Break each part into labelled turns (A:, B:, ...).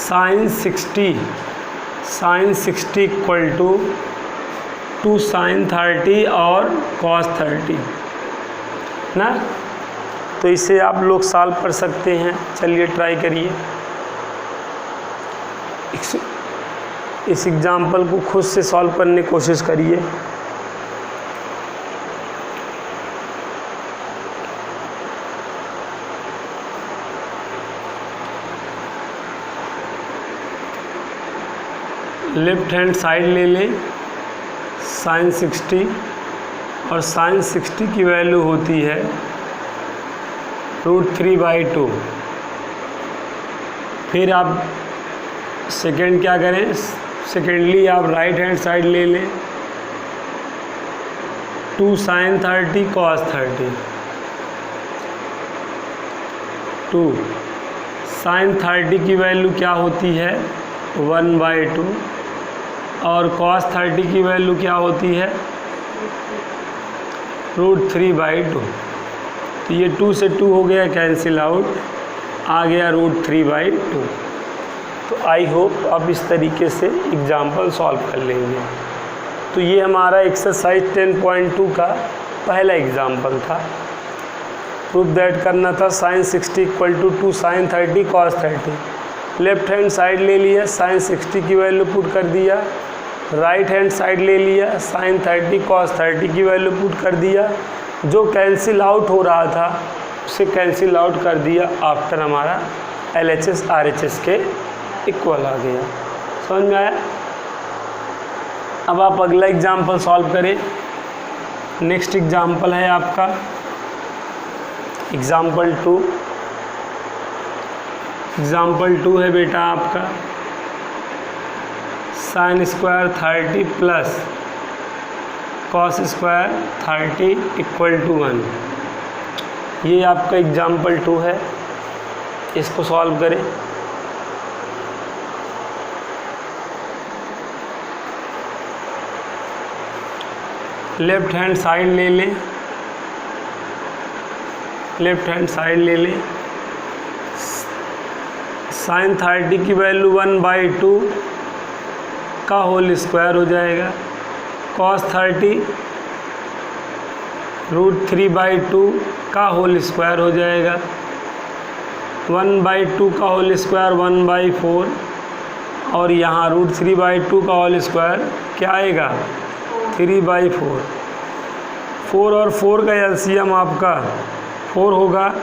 A: Sign 60 equal to 2 sine 30 और cos 30 ना। तो इसे आप लोग सॉल्व कर सकते हैं। चलिए ट्राई करिए। इस एग्जाम्पल को खुद से सॉल्व करने की कोशिश करिए। लेफ्ट हैंड साइड ले लें साइन 60 और साइन 60 की वैल्यू होती है √3/2। फिर आप सेकेंड क्या करें, सेकेंडली आप राइट हैंड साइड ले लें 2 साइन 30 कॉस 30। 2 साइन 30 की वैल्यू क्या होती है 1/2 और cos 30 की वैल्यू क्या होती है √3/2। तो ये 2 से 2 हो गया कैंसिल आउट, आ गया √3/2। तो आई होप आप इस तरीके से एग्जाम्पल सॉल्व कर लेंगे। तो ये हमारा एक्सरसाइज 10.2 का पहला एग्जाम्पल था। प्रूफ दैट करना था sine 60 equal to 2 sine 30 cos 30। Left hand side ले लिया, साइन 60 की वैल्यू पुट कर दिया। राइट हैंड साइड ले लिया, साइन 30 कॉस 30 की वैल्यू पुट कर दिया। जो कैंसिल आउट हो रहा था उसे कैंसिल आउट कर दिया आफ्टर हमारा LHS RHS के इक्वल आ गया। समझ में आया। अब आप अगला एग्जाम्पल सॉल्व करें। नेक्स्ट एग्जाम्पल है आपका एग्जाम्पल 2। एग्जाम्पल 2 है बेटा आपका sine square 30 plus cos square 30 equal to 1। ये आपका एग्जाम्पल 2 है। इसको सॉल्व करें। लेफ्ट हैंड साइड ले लें, लेफ्ट हैंड साइड ले लें। साइन 30 की वैल्यू 1/2 का होल स्क्वायर हो जाएगा। कॉस 30 √3/2 का होल स्क्वायर हो जाएगा। 1/2 का होल स्क्वायर 1/4 और यहाँ √3/2 का होल स्क्वायर क्या आएगा 3/4। 4 और 4 का एलसीएम आपका 4 होगा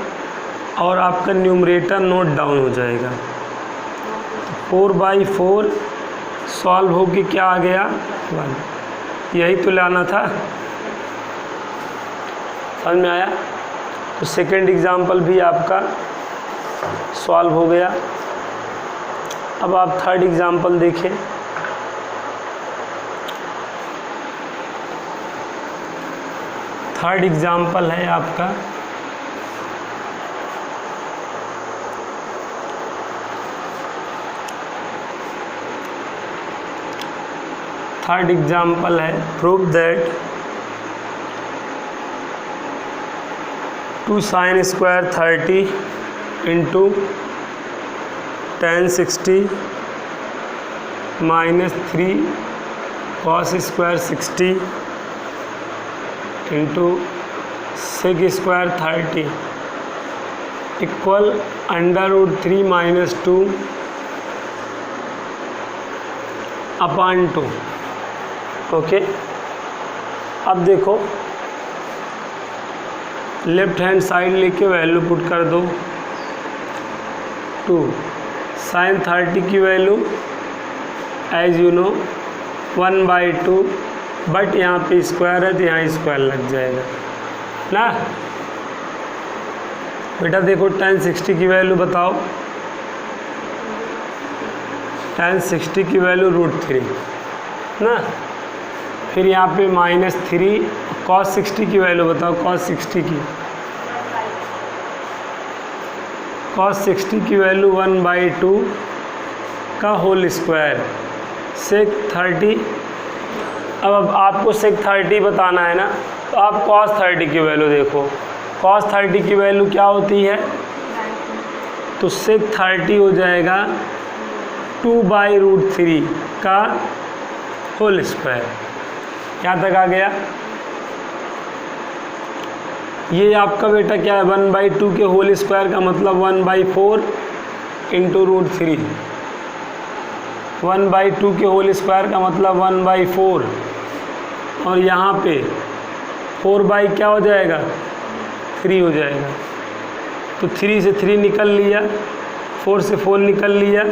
A: और आपका न्यूमरेटर नोट डाउन हो जाएगा। 4/4 सॉल्व हो के क्या आ गया 1। यही तो लाना था। समझ में आया। तो सेकंड एग्जाम्पल भी आपका सॉल्व हो गया। अब आप थर्ड एग्जाम्पल देखें। थर्ड एग्जाम्पल है आपका prove that 2 sine square 30 into tan 60 minus 3 cos square 60 into sec square 30 equal √3 minus 2 upon 2। Okay. अब देखो लेफ्ट हैंड साइड लेके वैल्यू पुट कर दो। 2 साइन 30 की value as you know 1/2 but यहाँ पे स्क्वायर है तो यहाँ स्क्वायर लग जाएगा ना। बेटा देखो tan 60 की वैल्यू बताओ। tan 60 की वैल्यू √3 ना। फिर यहाँ पे -3 cos 60 की वैल्यू बताओ। cos 60 की वैल्यू 1/2 का होल स्क्वायर सेक 30। अब आपको सेक 30 बताना है ना, तो आप cos 30 की वैल्यू देखो। cos 30 की वैल्यू क्या होती है, तो सेक 30 हो जाएगा 2/√3 का होल स्क्वायर। यहाँ तक आ गया। ये आपका बेटा क्या है, 1/2 के होल स्क्वायर का मतलब 1/4 इंटू √3। 1/2 के होल स्क्वायर का मतलब 1/4, और यहाँ पे 4 क्या हो जाएगा, 3 हो जाएगा। तो 3 से 3 निकल लिया, 4 से 4 निकल लिया,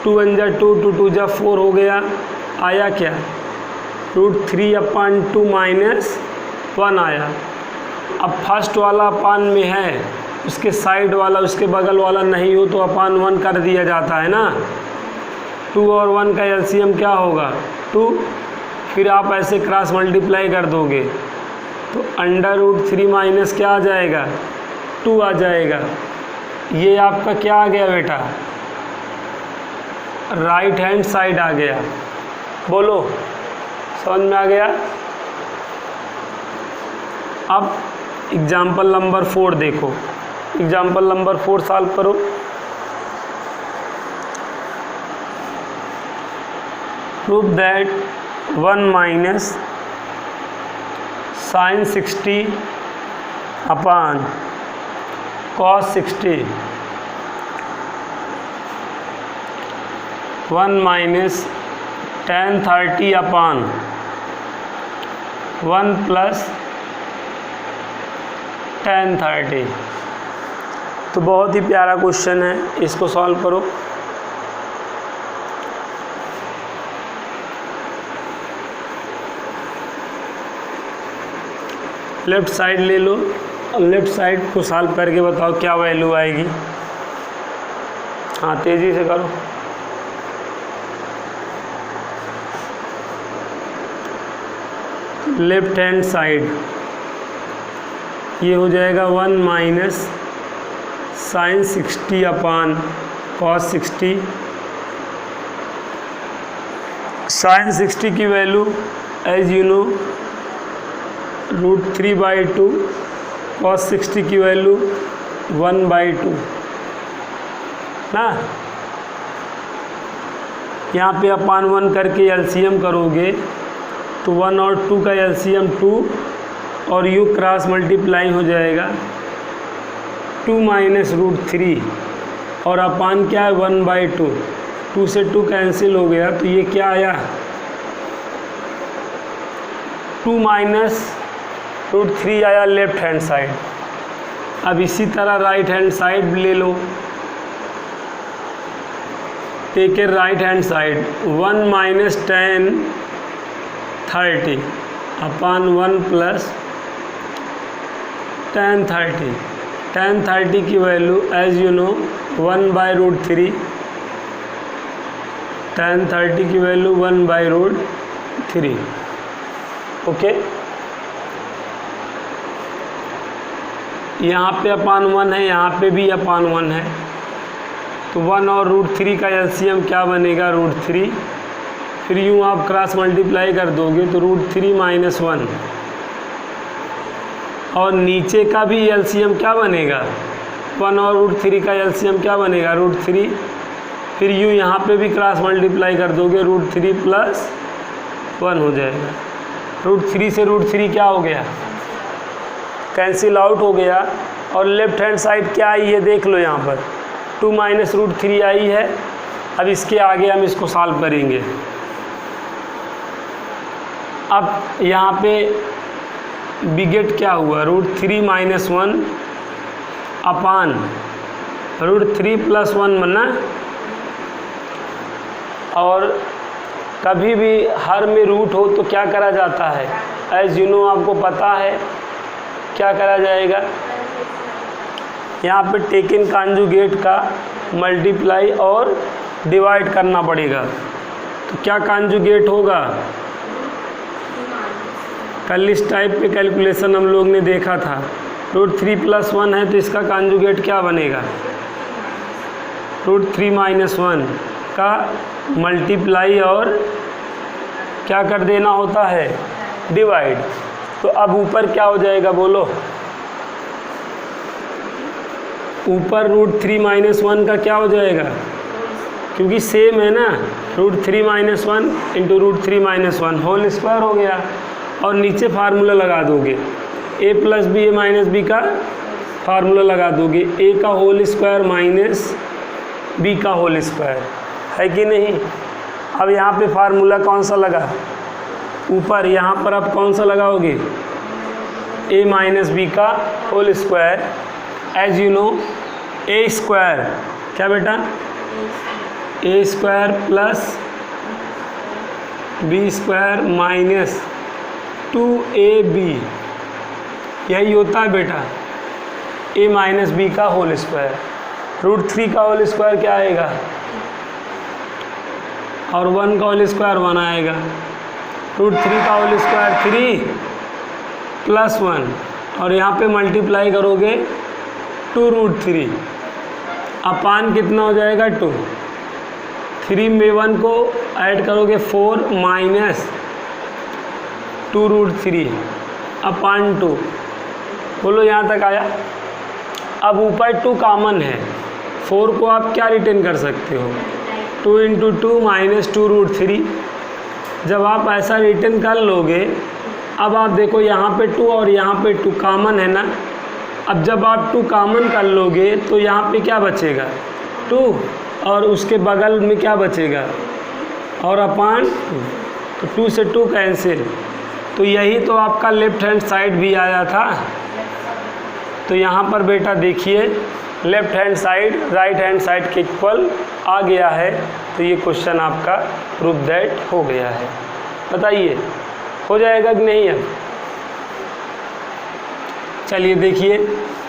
A: 2 1 जा 2, 2 2 जा 4 हो गया। आया क्या, √3/2 माइनस 1 आया। अब फर्स्ट वाला अपान में है, उसके साइड वाला, उसके बगल वाला नहीं हो तो अपान 1 कर दिया जाता है ना। 2 और 1 का एलसीएम क्या होगा, 2। फिर आप ऐसे क्रॉस मल्टीप्लाई कर दोगे तो √3 माइनस क्या आ जाएगा, 2 आ जाएगा। ये आपका क्या आ गया बेटा, राइट हैंड साइड आ गया। बोलो, समझ में आ गया। अब एग्जाम्पल नंबर 4 देखो। एग्जाम्पल नंबर 4 सॉल्व करो। Prove that 1 minus sin 60 upon cos 60, 1 minus tan 30 upon 1 plus tan 30। तो बहुत ही प्यारा क्वेश्चन है, इसको सॉल्व करो। लेफ़्ट साइड ले लो, लेफ़्ट साइड को सॉल्व करके बताओ क्या वैल्यू आएगी। हाँ, तेज़ी से करो। लेफ्ट हैंड साइड ये हो जाएगा 1 minus sin 60 upon cos 60। sin 60 की value as you know √3/2, cos 60 की वैल्यू 1/2 ना। यहाँ पे अपान 1 करके एलसीएम करोगे तो 1 और 2 का एलसीएम 2, और यू क्रॉस मल्टीप्लाई हो जाएगा 2 माइनस √3, और अपान क्या है 1/2। 2 से 2 कैंसिल हो गया, तो ये क्या आया 2 माइनस √3 आया लेफ्ट हैंड साइड। अब इसी तरह राइट हैंड साइड ले लो। Take a right hand side 1 minus tan 30 upon 1 plus tan 30। tan 30 की value as you know 1/√3। tan 30 की वैल्यू 1/√3। ओके, यहाँ पे अपान 1 है, यहाँ पे भी अपान 1 है, तो 1 और √3 का एलसीएम क्या बनेगा, √3। फिर यूँ आप क्रॉस मल्टीप्लाई कर दोगे तो √3 माइनस 1, और नीचे का भी एलसीएम क्या बनेगा, 1 और √3 का एलसीएम क्या बनेगा, √3। फिर यूँ यहाँ पे भी क्रॉस मल्टीप्लाई कर दोगे, √3 प्लस 1 हो जाएगा। √3 से √3 क्या हो गया, कैंसिल आउट हो गया, और लेफ्ट हैंड साइड क्या आई है देख लो, यहाँ पर 2 माइनस √3 आई है। अब इसके आगे हम इसको सॉल्व करेंगे। अब यहाँ पे बिगेट क्या हुआ, √3 माइनस 1 अपान √3 प्लस 1 बना। और कभी भी हर में रूट हो तो क्या करा जाता है, एज यू नो आपको पता है क्या करा जाएगा, यहाँ पे टेकन कॉन्जुगेट का मल्टीप्लाई और डिवाइड करना पड़ेगा। तो क्या कॉन्जुगेट होगा, कल इस टाइप पे कैलकुलेशन हम लोग ने देखा था, √3 प्लस 1 है तो इसका कॉन्जुगेट क्या बनेगा, √3 माइनस 1 का मल्टीप्लाई और क्या कर देना होता है, डिवाइड। तो अब ऊपर क्या हो जाएगा बोलो, ऊपर √3 माइनस 1 का क्या हो जाएगा, क्योंकि सेम है ना, √3 - 1 × √3 - 1 होल स्क्वायर हो गया। और नीचे फार्मूला लगा दोगे, a + b a - b का फार्मूला लगा दोगे, a का होल स्क्वायर माइनस b का होल स्क्वायर, है कि नहीं। अब यहाँ पे फार्मूला कौन सा लगा, ऊपर, यहाँ पर आप कौन सा लगाओगे, a - b का whole square. As you know a square क्या बेटा, a square plus b square minus 2ab, यही होता है बेटा a - b का होल स्क्वायर। √3 का होल स्क्वायर क्या आएगा, और 1 का होल स्क्वायर 1 आएगा। √3 का होल स्क्वायर 3 + 1, और यहाँ पे मल्टीप्लाई करोगे 2√3 अपान कितना हो जाएगा 2। 3 में 1 को ऐड करोगे 4 माइनस 2√3 अपान 2। बोलो यहाँ तक आया। अब ऊपर 2 कॉमन है, 4 को आप क्या रिटेन कर सकते हो, 2 × 2 माइनस 2√3। जब आप ऐसा रिटेन कर लोगे, अब आप देखो यहाँ पे 2 और यहाँ पे 2 कॉमन है ना। अब जब आप 2 कॉमन कर लोगे तो यहाँ पे क्या बचेगा 2, और उसके बगल में क्या बचेगा, और अपान 2, तो 2 से 2 कैंसिल। तो यही तो आपका लेफ्ट हैंड साइड भी आया था। तो यहाँ पर बेटा देखिए, left hand side right hand side के इक्वल आ गया है। तो ये क्वेश्चन आपका प्रूफ दैट हो गया है। बताइए हो जाएगा कि नहीं। अब चलिए देखिए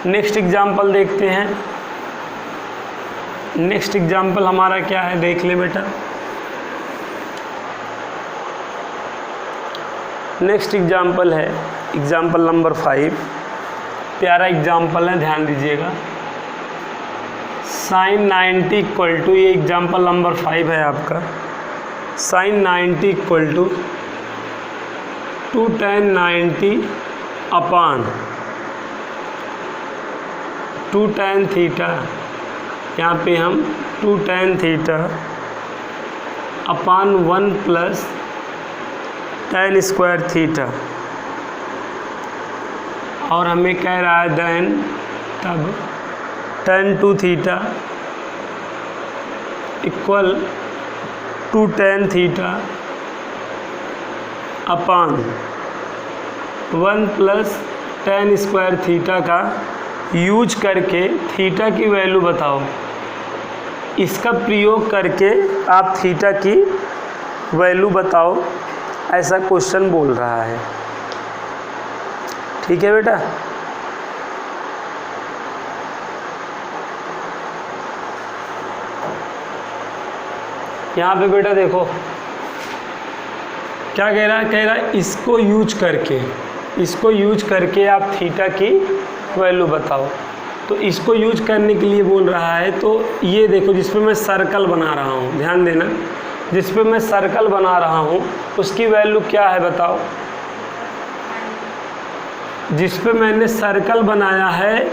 A: नेक्स्ट एग्जाम्पल देखते हैं। नेक्स्ट एग्जाम्पल हमारा क्या है, देख ले बेटा। नेक्स्ट एग्जाम्पल है एग्जाम्पल नंबर 5। प्यारा एग्जाम्पल है, ध्यान दीजिएगा। sin 90 = ये एग्जाम्पल नंबर 5 है आपका। sin 90 = 2 tan 90 अपान 2 tan थीटा। यहाँ पे हम 2 tan theta upon 1 + tan square theta, और हमें कह रहा है देन तब tan 2 theta equal 2 tan theta upon 1 + tan square theta का यूज करके थीटा की वैल्यू बताओ। इसका प्रयोग करके आप थीटा की वैल्यू बताओ, ऐसा क्वेश्चन बोल रहा है। ठीक है बेटा। यहाँ पे बेटा देखो क्या कह रहा है, कह रहा है इसको यूज करके आप थीटा की वैल्यू बताओ। तो इसको यूज करने के लिए बोल रहा है। तो ये देखो जिस पे मैं सर्कल बना रहा हूँ, ध्यान देना, जिस पे मैं सर्कल बना रहा हूँ उसकी वैल्यू क्या है बताओ। जिस पे मैंने सर्कल बनाया है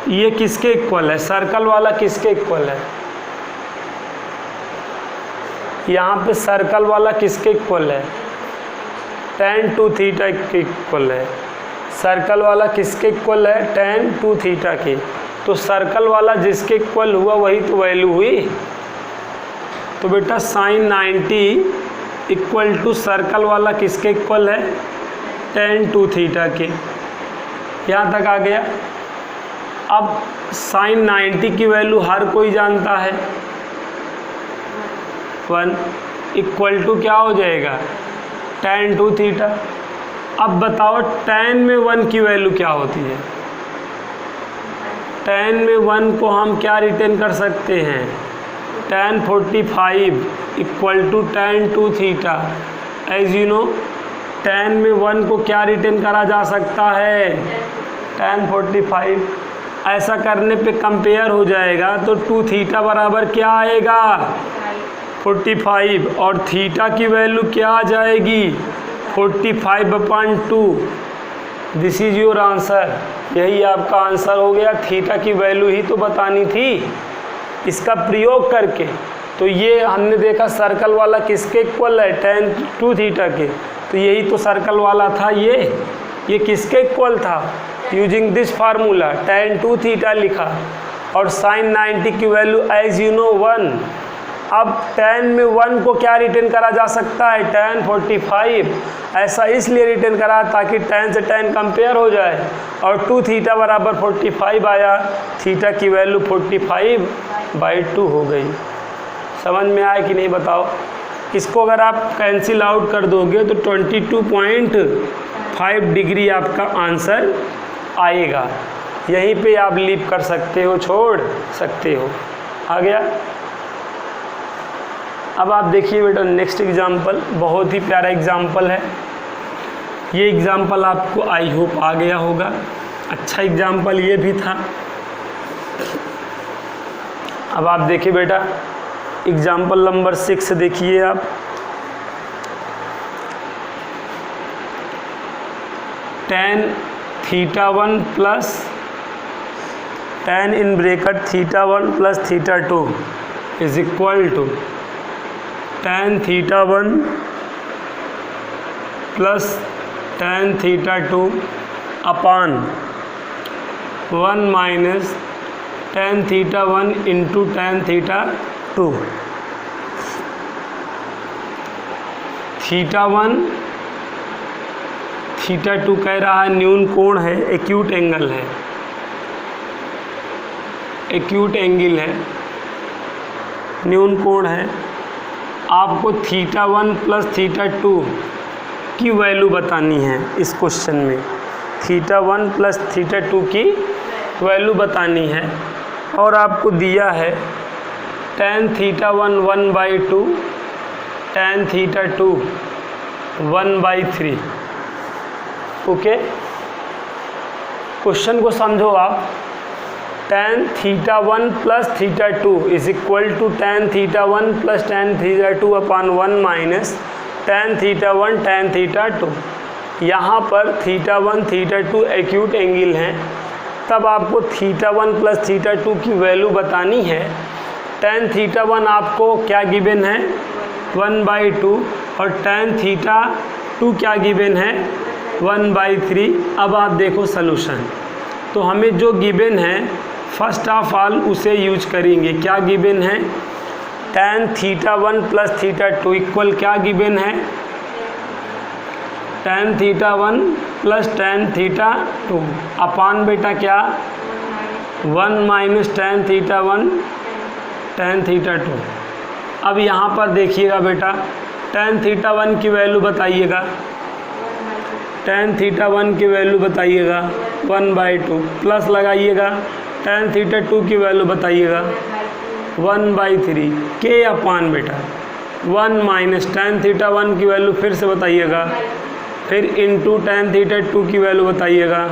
A: ये किसके इक्वल है, सर्कल वाला किसके इक्वल है, यहाँ पे सर्कल वाला किसके इक्वल है, tan 2 थीटा के इक्वल है। सर्कल वाला किसके इक्वल है, tan 2 थीटा के। तो सर्कल वाला जिसके इक्वल हुआ वही तो वैल्यू हुई। तो बेटा sin 90 = सर्कल वाला किसके इक्वल है, tan 2 थीटा के। यहाँ तक आ गया। अब sin 90 की वैल्यू हर कोई जानता है, 1 = क्या हो जाएगा, tan 2 थीटा। अब बताओ tan में 1 की वैल्यू क्या होती है। tan में 1 को हम क्या रिटेन कर सकते हैं, tan 45 = tan 2 थीटा। एज यू नो tan में 1 को क्या रिटेन करा जा सकता है, tan 45। ऐसा करने पे कंपेयर हो जाएगा तो 2 थीटा बराबर क्या आएगा, 45, और थीटा की वैल्यू क्या आ जाएगी, 45/2। This is your answer. यही आपका आंसर हो गया। थीटा की वैल्यू ही तो बतानी थी। इसका प्रयोग करके तो ये हमने देखा सर्कल वाला किसके इक्वल है, tan 2 थीटा के, तो यही तो सर्कल वाला था ये किसके इक्वल था, using this formula tan 2 theta लिखा और sin 90 की वैल्यू एज यू नो 1। अब tan में 1 को क्या रिटर्न करा जा सकता है, tan 45, ऐसा इसलिए रिटर्न करा ताकि tan से tan कंपेयर हो जाए और 2 थीटा बराबर 45 आया, थीटा की वैल्यू 45/2 हो गई। समझ में आया कि नहीं बताओ। इसको अगर आप कैंसिल आउट कर दोगे तो 22.5 डिग्री आपका आंसर आएगा। यहीं पे आप लीप कर सकते हो, छोड़ सकते हो। आ गया। अब आप देखिए बेटा नेक्स्ट एग्जाम्पल, बहुत ही प्यारा एग्जाम्पल है ये। एग्जाम्पल आपको आई होप आ गया होगा, अच्छा एग्जाम्पल ये भी था। अब आप देखिए बेटा एग्जाम्पल नंबर 6 देखिए आप। tan θ1 plus tan in bracket θ1 plus θ2 is equal to tan θ1 plus tan θ2 upon 1 minus tan θ1 into tan θ2। θ1 θ2 कह रहा है न्यून कोण है, एक्यूट एंगल है, एक्यूट एंगल है, न्यून कोण है। आपको θ1 प्लस θ2 की वैल्यू बतानी है इस क्वेश्चन में, θ1 प्लस θ2 की वैल्यू बतानी है और आपको दिया है tan θ1 1/2, tan θ2 1/3। ओके, क्वेश्चन को समझो आप। tan θ1 plus θ2 is equal to tan θ1 plus tan θ2 upon 1 minus tan θ1 tan θ2। यहाँ पर θ1 θ2 एक्यूट एंगल हैं, तब आपको θ1 प्लस θ2 की वैल्यू बतानी है। tan θ1 आपको क्या गिवन है 1/2 और tan θ2 क्या गिवन है 1/3। अब आप देखो सलूशन, तो हमें जो गिवन है फर्स्ट ऑफ ऑल उसे यूज करेंगे। क्या गिवन है, tan θ1 प्लस θ2 इक्वल क्या गिवन है, tan θ1 प्लस tan θ2 अपान बेटा क्या 1 माइनस tan θ1 tan θ2। अब यहाँ पर देखिएगा बेटा tan θ1 की वैल्यू बताइएगा, tan θ1 की वैल्यू बताइएगा 1/2 प्लस लगाइएगा tan θ2 की वैल्यू बताइएगा 1/3 के अपान बेटा 1 माइनस tan θ1 की वैल्यू फिर से बताइएगा, फिर इंटू tan θ2 की वैल्यू बताइएगा।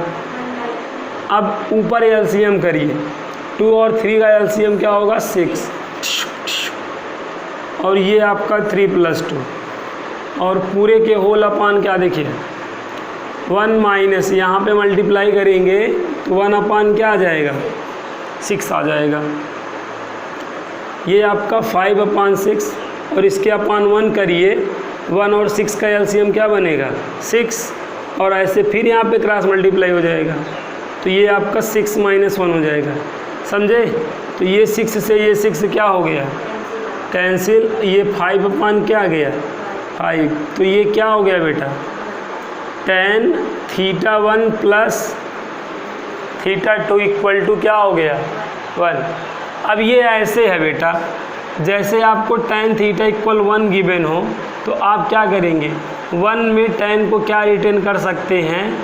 A: अब ऊपर एलसीएम करिए, 2 और 3 का एलसीएम क्या होगा 6 और ये आपका 3 + 2 और पूरे के होल अपान क्या देखिए 1 माइनस यहाँ पे मल्टीप्लाई करेंगे तो 1 अपान क्या आ जाएगा 6 आ जाएगा। ये आपका 5/6 और इसके अपान 1 करिए, 1 और 6 का एलसीएम क्या बनेगा 6 और ऐसे फिर यहाँ पे क्रॉस मल्टीप्लाई हो जाएगा तो ये आपका 6 - 1 हो जाएगा। समझे, तो ये 6 से ये 6 क्या हो गया कैंसिल, ये 5 क्या आ गया 5, तो ये क्या हो गया बेटा tan θ1 प्लस θ2 इक्वल टू क्या हो गया 1। अब ये ऐसे है बेटा, जैसे आपको tan θ इक्वल 1 गिवन हो तो आप क्या करेंगे 1 में tan को क्या रिटर्न कर सकते हैं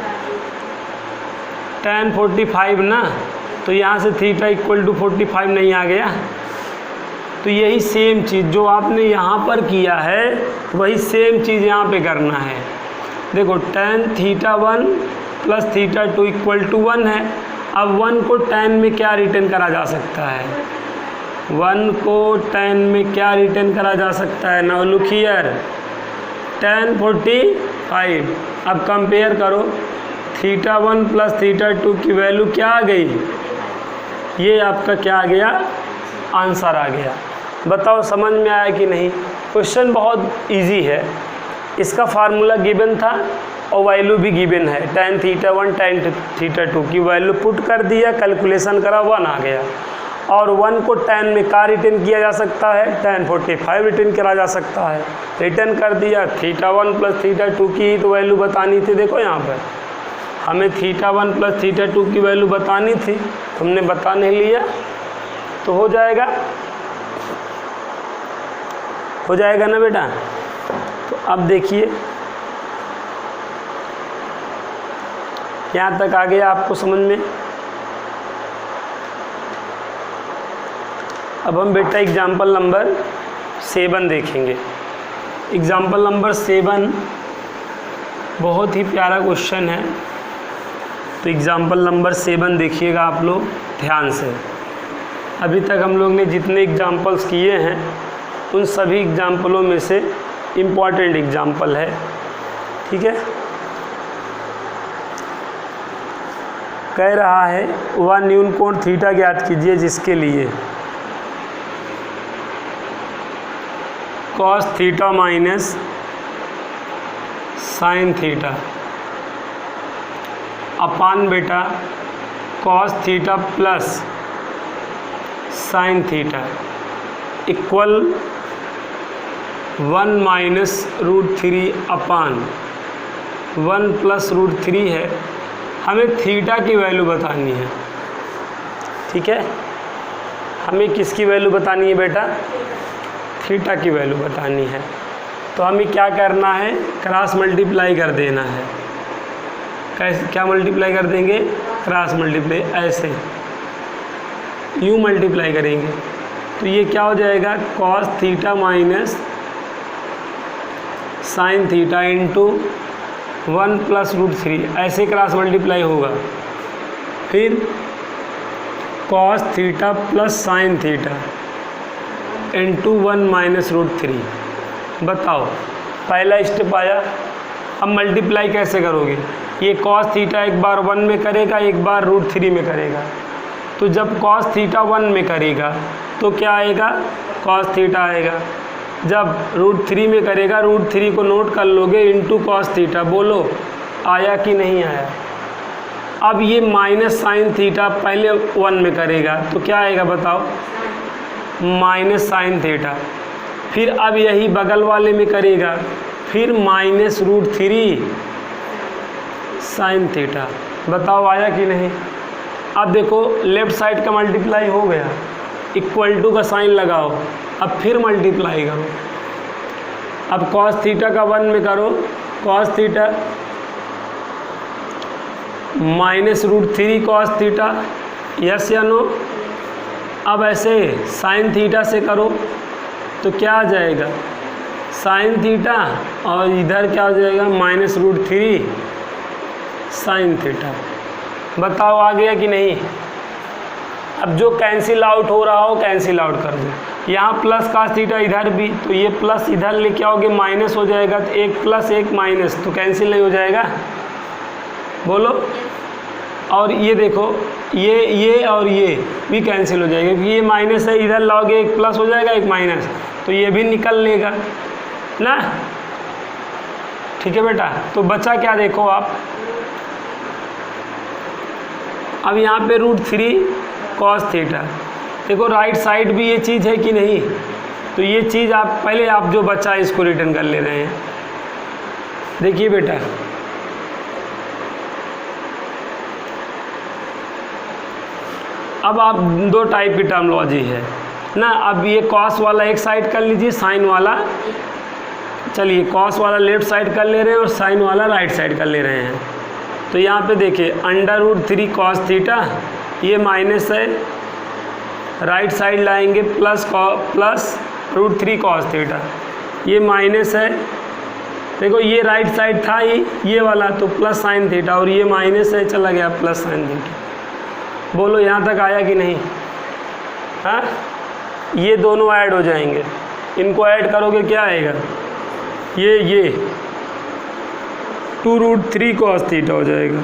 A: tan 45 ना, तो यहाँ से θ इक्वल टू 45 नहीं आ गया। तो यही सेम चीज़ जो आपने यहाँ पर किया है वही सेम चीज़ यहाँ पे करना है। देखो tan θ1 प्लस θ2 इक्वल टू 1 है। अब 1 को tan में क्या रिटर्न करा जा सकता है, 1 को tan में क्या रिटर्न करा जा सकता है, नाउ लुक हियर tan 45। अब कंपेयर करो θ1 प्लस θ2 की वैल्यू क्या आ गई, ये आपका क्या आ गया आंसर आ गया। बताओ समझ में आया कि नहीं। क्वेश्चन बहुत इजी है, इसका फार्मूला गिवन था और वैल्यू भी गिवन है, tan θ 1 tan θ 2 की वैल्यू पुट कर दिया, कैलकुलेशन करा 1 आ गया। और 1 को tan में का रिटर्न किया जा सकता है, tan 45 रिटर्न करा जा सकता है, रिटर्न कर दिया। θ 1 प्लस θ 2 की तो वैल्यू बतानी थी, देखो यहाँ पर हमें θ 1 प्लस θ 2 की वैल्यू बतानी थी, तुमने बता नहीं लिया तो हो जाएगा ना बेटा। तो अब देखिए यहाँ तक आ गया आपको समझ में। अब हम बेटा एग्जाम्पल नंबर 7 देखेंगे। एग्जाम्पल नंबर 7 बहुत ही प्यारा क्वेश्चन है, तो एग्जाम्पल नंबर 7 देखिएगा आप लोग ध्यान से। अभी तक हम लोग ने जितने एग्जाम्पल्स किए हैं उन सभी एग्जाम्पलों में से इम्पॉर्टेंट एग्जाम्पल है, ठीक है। कह रहा है वह न्यून कोण थीटा ज्ञात कीजिए जिसके लिए cos theta minus sine theta upon बेटा cos theta plus sine theta equal 1 minus √3 upon 1 plus √3 है। हमें थीटा की वैल्यू बतानी है, ठीक है। हमें किसकी वैल्यू बतानी है बेटा? थीटा की वैल्यू बतानी है। तो हमें क्या करना है, क्रॉस मल्टीप्लाई कर देना है। कैसे, क्या मल्टीप्लाई कर देंगे? क्रॉस मल्टीप्लाई, ऐसे यूँ मल्टीप्लाई करेंगे तो ये क्या हो जाएगा, cos theta minus sine theta into 1 plus √3, ऐसे क्रॉस मल्टीप्लाई होगा। फिर cos theta plus sine theta into 1 minus √3। बताओ पहला स्टेप आया। अब मल्टीप्लाई कैसे करोगे? ये कॉस थीटा एक बार 1 में करेगा, एक बार √3 में करेगा। तो जब कॉस थीटा 1 में करेगा तो क्या आएगा, कॉस थीटा आएगा। जब √3 में करेगा, √3 को नोट कर लोगे, इंटू कॉस थीटा। बोलो आया कि नहीं आया? अब ये माइनस साइन थीटा पहले 1 में करेगा तो क्या आएगा बताओ, माइनस साइन थीटा। फिर अब यही बगल वाले में करेगा, फिर माइनस √3 साइन थीटा। बताओ आया कि नहीं? अब देखो लेफ़्ट साइड का मल्टीप्लाई हो गया, इक्वल टू का साइन लगाओ, अब फिर मल्टीप्लाई करो। अब कॉस थीटा का 1 में करो, cos theta minus √3 cos theta, yes या नो? अब ऐसे साइन थीटा से करो तो क्या आ जाएगा, साइन थीटा, और इधर क्या हो जाएगा, माइनस √3 साइन थीटा। बताओ आ गया कि नहीं? अब जो कैंसिल आउट हो रहा हो कैंसिल आउट कर दो। यहाँ प्लस कॉस थीटा इधर भी, तो ये प्लस इधर लेके आओगे माइनस हो जाएगा, तो 1 प्लस 1 माइनस, तो कैंसिल नहीं हो जाएगा? बोलो। और ये देखो ये और ये भी कैंसिल हो जाएगा, क्योंकि ये माइनस है, इधर लाओगे 1 प्लस हो जाएगा 1 माइनस, तो ये भी निकल लेगा ना, ठीक है बेटा। तो बचा क्या देखो आप, अब यहाँ पे √3 कॉस थीटा, देखो राइट साइड भी ये चीज़ है कि नहीं? तो ये चीज़ आप पहले आप जो बचा इसको रिटर्न कर ले रहे हैं। देखिए बेटा अब आप दो टाइप की टर्मोलॉजी है ना। अब ये कॉस वाला एक साइड कर लीजिए, साइन वाला, चलिए कॉस वाला लेफ्ट साइड कर ले रहे हैं और साइन वाला राइट साइड कर ले रहे हैं। तो यहाँ पे देखिए √3 कॉस थीटा, ये माइनस है, राइट साइड लाएंगे प्लस √3 कॉस थीटा, ये माइनस है। देखो ये राइट साइड था ही ये वाला, तो प्लस साइन थीटा, और ये माइनस है, चला गया प्लस साइन थीटा। बोलो यहाँ तक आया कि नहीं? हाँ, ये दोनों ऐड हो जाएंगे, इनको ऐड करोगे क्या आएगा, ये 2√3 कॉस थीटा हो जाएगा,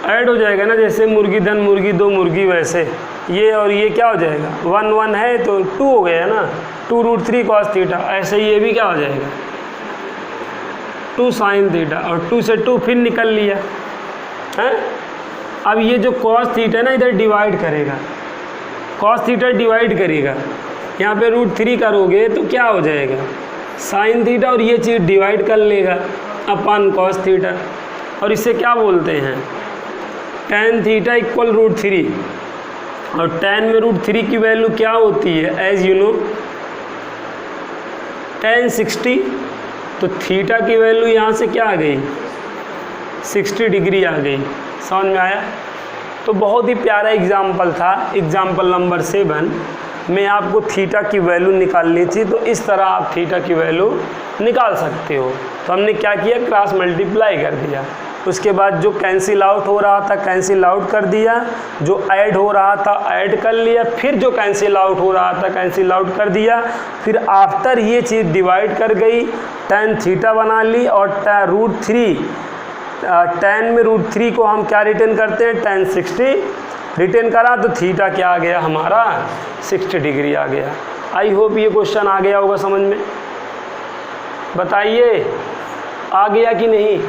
A: ऐड हो जाएगा ना, जैसे मुर्गी धन मुर्गी दो मुर्गी, वैसे ये और ये क्या हो जाएगा, 1 1 है तो 2 हो गया ना, 2√3 cos थीटा। ऐसे ही ये भी क्या हो जाएगा, 2 sin थीटा, और 2 से 2 फिर निकल लिया है। अब ये जो cos थीटा ना इधर डिवाइड करेगा, cos थीटा डिवाइड करेगा, यहाँ पे √3 करोगे तो क्या हो जाएगा, sin थीटा, और ये चीज़ डिवाइड कर लेगा अपन cos थीटा, और इसे क्या बोलते हैं, tan थीटा इक्वल √3। और tan में √3 की वैल्यू क्या होती है, एज यू नो tan 60, तो थीटा की वैल्यू यहाँ से क्या आ गई, 60 डिग्री आ गई। समझ में आया। तो बहुत ही प्यारा एग्जाम्पल था, एग्जाम्पल नंबर 7 में आपको थीटा की वैल्यू निकालनी थी, तो इस तरह आप थीटा की वैल्यू निकाल सकते हो। तो हमने क्या किया, क्रॉस मल्टीप्लाई कर दिया, उसके बाद जो कैंसिल आउट हो रहा था कैंसिल आउट कर दिया, जो ऐड हो रहा था ऐड कर लिया, फिर जो कैंसिल आउट हो रहा था कैंसिल आउट कर दिया, फिर आफ्टर ये चीज़ डिवाइड कर गई, tan थीटा बना ली, और √3 tan में √3 को हम क्या रिटर्न करते हैं, tan 60 रिटर्न करा, तो थीटा क्या आ गया हमारा, 60 डिग्री आ गया। आई होप ये क्वेश्चन आ गया होगा समझ में। बताइए आ गया कि नहीं।